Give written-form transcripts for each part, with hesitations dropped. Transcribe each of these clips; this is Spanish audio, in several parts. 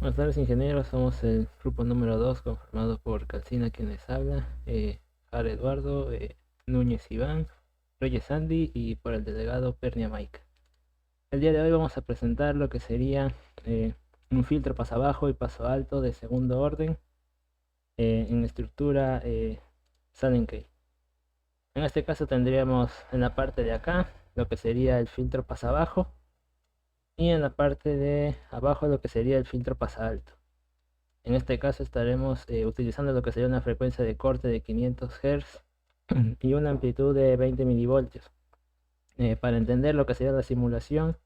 Buenas tardes, ingenieros. Somos el grupo número 2 conformado por Calcina, quien les habla, Jara Eduardo, Núñez Iván, Reyes Andy y por el delegado Pernia Mike. El día de hoy vamos a presentar lo que sería un filtro paso abajo y paso alto de segundo orden en la estructura Sanenkey. En este caso tendríamos en la parte de acá lo que sería el filtro paso abajo y en la parte de abajo lo que sería el filtro paso alto. En este caso estaremos utilizando lo que sería una frecuencia de corte de 500 Hz y una amplitud de 20 milivoltios. Para entender lo que sería la simulación,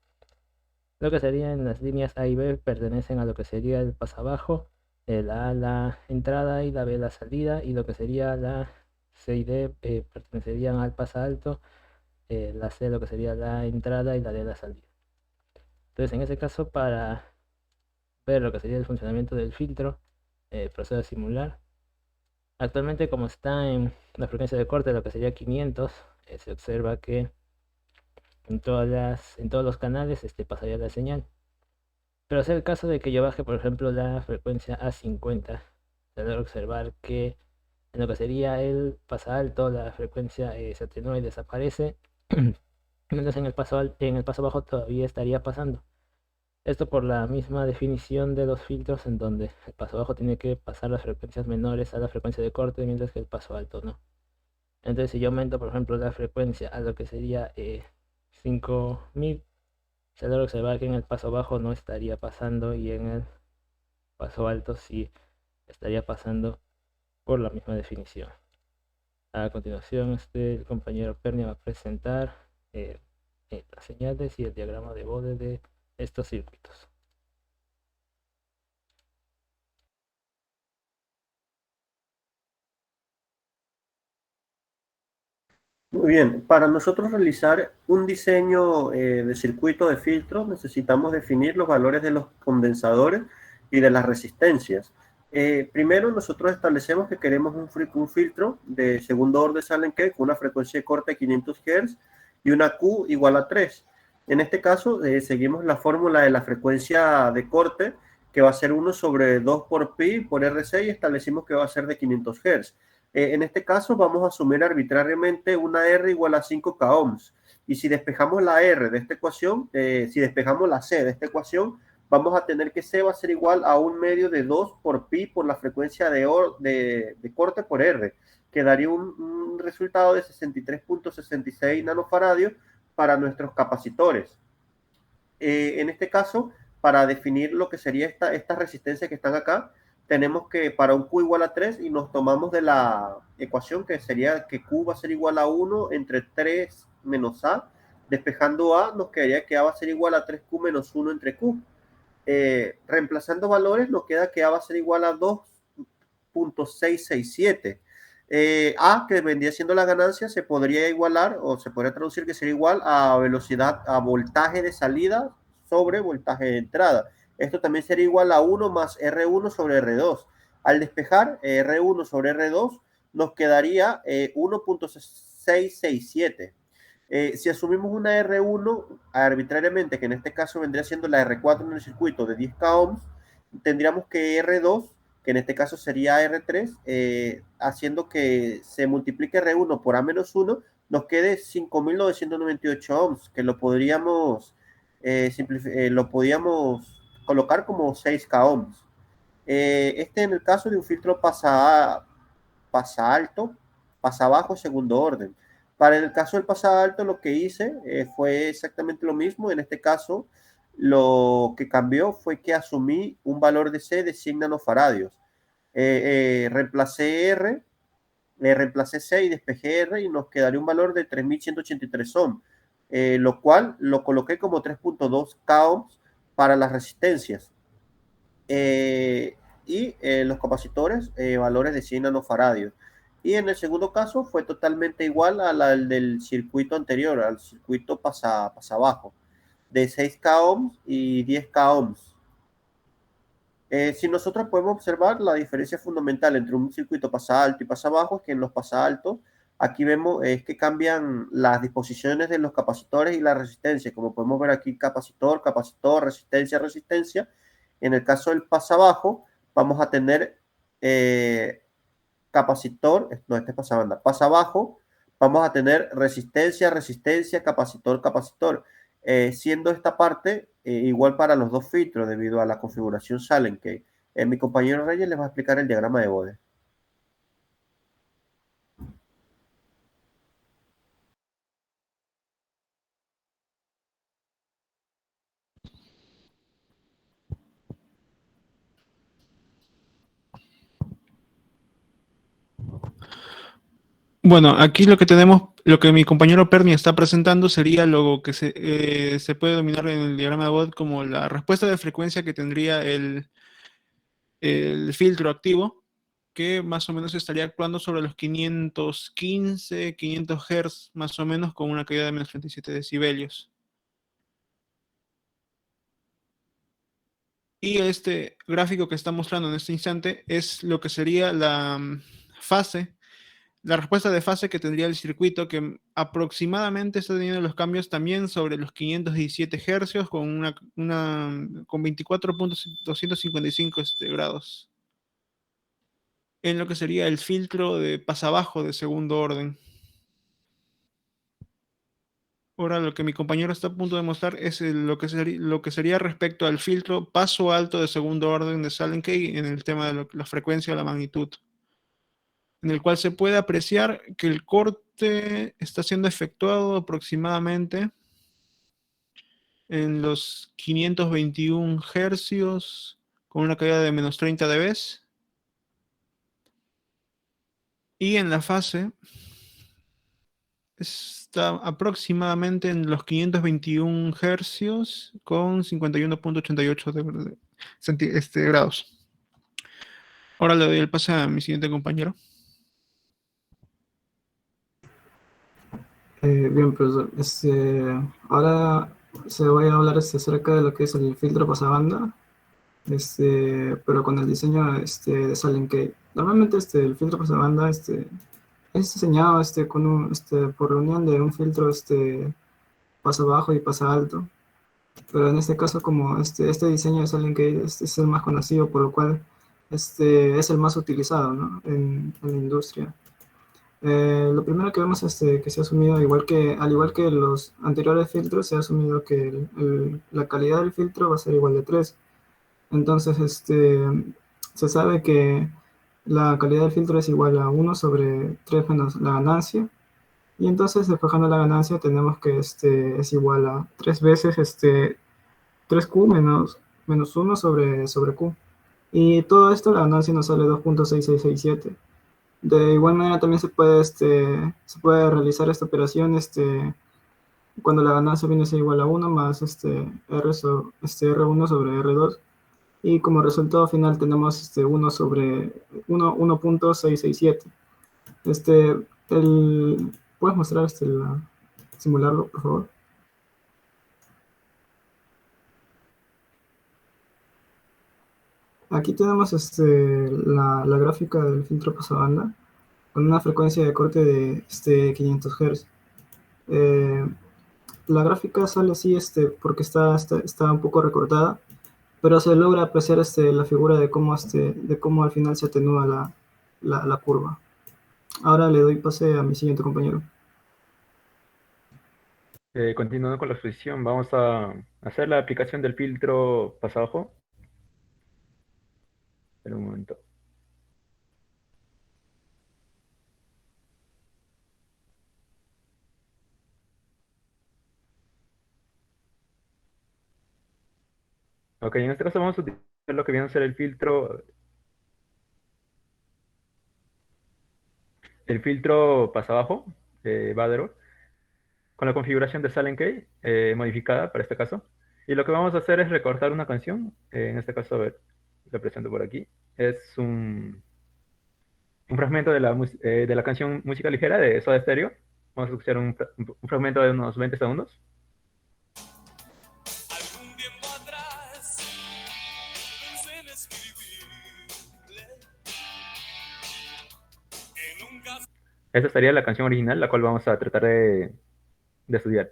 lo que serían las líneas A y B pertenecen a lo que sería el paso abajo, la A la entrada y la B la salida, y lo que sería la C y D pertenecerían al paso alto, la C lo que sería la entrada y la D la salida. Entonces en este caso, para ver lo que sería el funcionamiento del filtro, procedo a simular. Actualmente, como está en la frecuencia de corte, lo que sería 500, se observa que en todos los canales pasaría la señal. Pero sea el caso de que yo baje, por ejemplo, la frecuencia a 50, se debe observar que en lo que sería el paso alto, la frecuencia se atenúa y desaparece, mientras en el paso bajo todavía estaría pasando. Esto por la misma definición de los filtros, en donde el paso bajo tiene que pasar las frecuencias menores a la frecuencia de corte, mientras que el paso alto no. Entonces, si yo aumento, por ejemplo, la frecuencia a lo que sería 5000, se logra observar que en el paso bajo no estaría pasando y en el paso alto sí estaría pasando por la misma definición. A continuación, el compañero Pernia va a presentar eh, las señales y el diagrama de Bode de estos circuitos. Muy bien, para nosotros realizar un diseño de circuito de filtro necesitamos definir los valores de los condensadores y de las resistencias. Primero nosotros establecemos que queremos un filtro de segundo orden Salenke con una frecuencia de corte de 500 Hz y una Q igual a 3. En este caso seguimos la fórmula de la frecuencia de corte, que va a ser 1 sobre 2 por pi por RC, y establecimos que va a ser de 500 Hz. En este caso vamos a asumir arbitrariamente una R igual a 5K ohms. Y si despejamos la R de esta ecuación, si despejamos la C de esta ecuación, vamos a tener que C va a ser igual a un medio de 2 por pi por la frecuencia de corte por R, que daría un resultado de 63.66 nanofaradios para nuestros capacitores. En este caso, para definir lo que sería esta resistencia que están acá, tenemos que para un Q igual a 3, y nos tomamos de la ecuación que sería que Q va a ser igual a 1 entre 3 menos A. Despejando A, nos quedaría que A va a ser igual a 3Q menos 1 entre Q. Reemplazando valores, nos queda que A va a ser igual a 2.667. A, que vendría siendo la ganancia, se podría igualar o se podría traducir que sería igual a velocidad, a voltaje de salida sobre voltaje de entrada. Esto también sería igual a 1 más R1 sobre R2. Al despejar R1 sobre R2, nos quedaría 1.667. Si asumimos una R1 arbitrariamente, que en este caso vendría siendo la R4 en el circuito de 10K ohms, tendríamos que R2, que en este caso sería R3, haciendo que se multiplique R1 por A-1, nos quede 5.998 ohms, que lo podríamos colocar como 6K ohms. En el caso de un filtro pasa alto, pasa abajo, segundo orden. Para el caso del pasa alto, lo que hice fue exactamente lo mismo. En este caso, lo que cambió fue que asumí un valor de C de 100 nanofaradios. Reemplacé R, reemplacé C y despejé R, y nos quedaría un valor de 3.183 ohms, lo cual lo coloqué como 3.2 K ohms para las resistencias. Los capacitores, valores de 100 nanofaradios. Y en el segundo caso fue totalmente igual al del circuito anterior, al circuito pasa abajo, de 6K ohms y 10K ohms. Si nosotros podemos observar la diferencia fundamental entre un circuito pasa alto y pasa bajo, es que en los pasa altos, aquí vemos es que cambian las disposiciones de los capacitores y la resistencia. Como podemos ver aquí, capacitor, capacitor, resistencia, resistencia. En el caso del pasabajo, vamos a tener capacitor, no, este es pasabanda, pasabajo, vamos a tener resistencia, resistencia, capacitor, capacitor, siendo esta parte igual para los dos filtros debido a la configuración Silent Key. Mi compañero Reyes les va a explicar el diagrama de Bode. Bueno, aquí lo que tenemos, lo que mi compañero Perni está presentando sería lo que se puede denominar en el diagrama de Bode como la respuesta de frecuencia que tendría el filtro activo, que más o menos estaría actuando sobre los 515, 500 Hz, más o menos, con una caída de menos 37 decibelios. Y este gráfico que está mostrando en este instante es lo que sería la fase, la respuesta de fase que tendría el circuito, que aproximadamente está teniendo los cambios también sobre los 517 Hz con 24.255 grados, en lo que sería el filtro de pasabajo de segundo orden. Ahora lo que mi compañero está a punto de mostrar es lo que sería respecto al filtro paso alto de segundo orden de Silent Key en el tema de la frecuencia o la magnitud, en el cual se puede apreciar que el corte está siendo efectuado aproximadamente en los 521 hercios con una caída de menos 30 dB. Y en la fase está aproximadamente en los 521 hercios con 51.88 grados. Ahora le doy el pase a mi siguiente compañero. Bien, profesor. Ahora se voy a hablar acerca de lo que es el filtro pasabanda, pero con el diseño de Silent Key. Normalmente el filtro pasabanda es diseñado por la unión de un filtro pasa bajo y pasa alto. Pero en este caso, como este diseño de Silent Key es el más conocido, por lo cual es el más utilizado, ¿no? en la industria. Lo primero que vemos es que se ha asumido, al igual que los anteriores filtros, se ha asumido que la calidad del filtro va a ser igual de 3. Entonces, se sabe que la calidad del filtro es igual a 1 sobre 3 menos la ganancia. Y entonces, despejando la ganancia, tenemos que es igual a 3 veces 3Q menos 1 sobre Q. Y todo esto, la ganancia nos sale 2.6667. De igual manera también se puede realizar esta operación cuando la ganancia viene a ser igual a 1 más R1 sobre R2, y como resultado final tenemos 1 sobre 1.667. ¿Puedes mostrar simularlo, por favor? Aquí tenemos la gráfica del filtro pasabanda con una frecuencia de corte de 500 Hz. La gráfica sale así porque está un poco recortada, pero se logra apreciar la figura de cómo al final se atenúa la curva. Ahora le doy pase a mi siguiente compañero. Continuando con la exposición, vamos a hacer la aplicación del filtro pasabajo. Espera un momento. Ok, en este caso vamos a utilizar lo que viene a ser el filtro pasabajo de Badero, con la configuración de Silent Key modificada para este caso. Y lo que vamos a hacer es recortar una canción. En este caso, a ver, lo presento por aquí. Es un fragmento de la canción Música Ligera de Soda Stereo. Vamos a escuchar un fragmento de unos 20 segundos. Esa sería la canción original, la cual vamos a tratar de estudiar.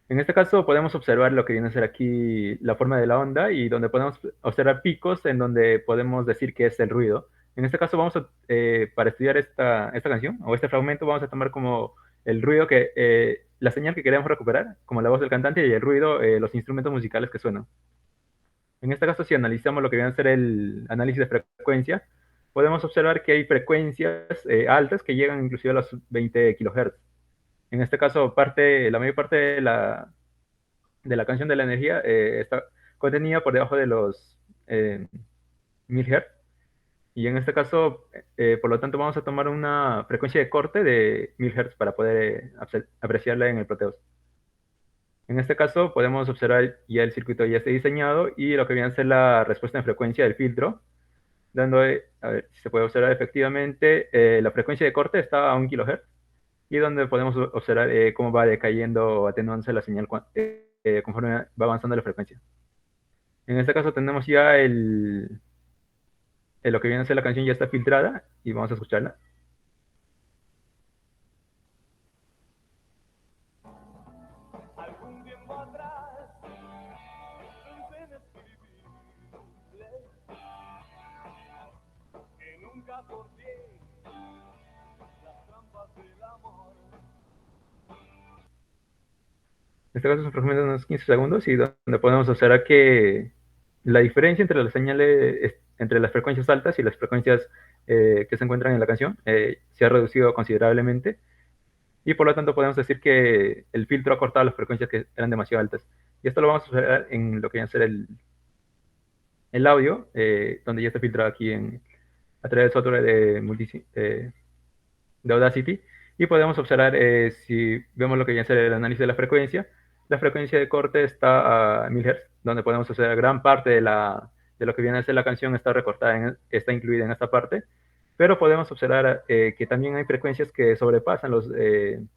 En este caso podemos observar lo que viene a ser aquí la forma de la onda y donde podemos observar picos en donde podemos decir que es el ruido. En este caso vamos a, para estudiar esta canción o este fragmento, vamos a tomar como el ruido la señal que queremos recuperar, como la voz del cantante y el ruido, los instrumentos musicales que suenan. En este caso, si analizamos lo que viene a ser el análisis de frecuencia, podemos observar que hay frecuencias altas que llegan inclusive a los 20 kHz. En este caso, la mayor parte de la canción de la energía está contenida por debajo de los 1000 Hz. Y en este caso, por lo tanto, vamos a tomar una frecuencia de corte de 1000 Hz para poder apreciarla en el Proteus. En este caso, podemos observar ya el circuito ya está diseñado y lo que viene a ser la respuesta en frecuencia del filtro, dando, a ver si se puede observar efectivamente, la frecuencia de corte está a 1 kHz y donde podemos observar cómo va decayendo o atenuándose la señal conforme va avanzando la frecuencia. En este caso tenemos ya lo que viene a ser la canción ya está filtrada y vamos a escucharla. En este caso es aproximadamente unos 15 segundos y donde podemos observar que la diferencia entre las señales, entre las frecuencias altas y las frecuencias que se encuentran en la canción se ha reducido considerablemente y por lo tanto podemos decir que el filtro ha cortado las frecuencias que eran demasiado altas. Y esto lo vamos a observar en lo que viene a ser el audio, donde ya está filtrado aquí a través del software de Audacity. Y podemos observar, si vemos lo que viene a ser el análisis de la frecuencia de corte está a 1000 Hz, donde podemos observar gran parte de lo que viene a ser la canción está recortada, está incluida en esta parte, pero podemos observar que también hay frecuencias que sobrepasan los 1000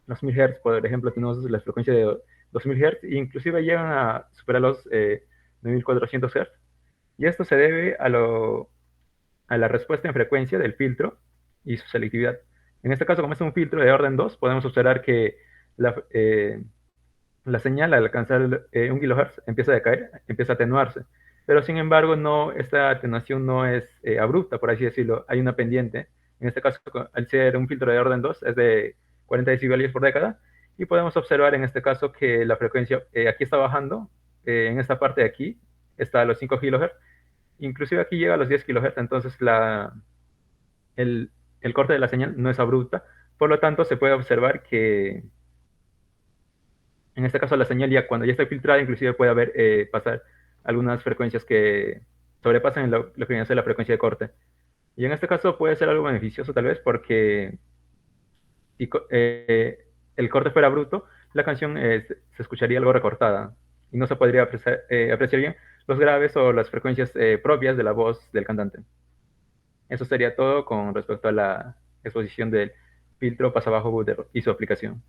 Hz. Por ejemplo, tenemos la frecuencia de 2000 Hz e inclusive llegan a superar los 9400 Hz. Y esto se debe a la respuesta en frecuencia del filtro y su selectividad. En este caso, como es un filtro de orden 2, podemos observar que la señal al alcanzar 1 kHz empieza a decaer, empieza a atenuarse. Pero sin embargo, esta atenuación no es abrupta, por así decirlo. Hay una pendiente. En este caso, al ser un filtro de orden 2, es de 40 decibelios por década. Y podemos observar en este caso que la frecuencia aquí está bajando. En esta parte de aquí está a los 5 kHz. Inclusive aquí llega a los 10 kHz. Entonces, el corte de la señal no es abrupta. Por lo tanto, se puede observar que en este caso la señal cuando ya está filtrada, inclusive puede haber pasar algunas frecuencias que sobrepasan lo que viene a ser la frecuencia de corte. Y en este caso puede ser algo beneficioso tal vez porque si el corte fuera bruto, la canción se escucharía algo recortada y no se podría apreciar bien los graves o las frecuencias propias de la voz del cantante. Eso sería todo con respecto a la exposición del filtro pasabajo Butter y su aplicación.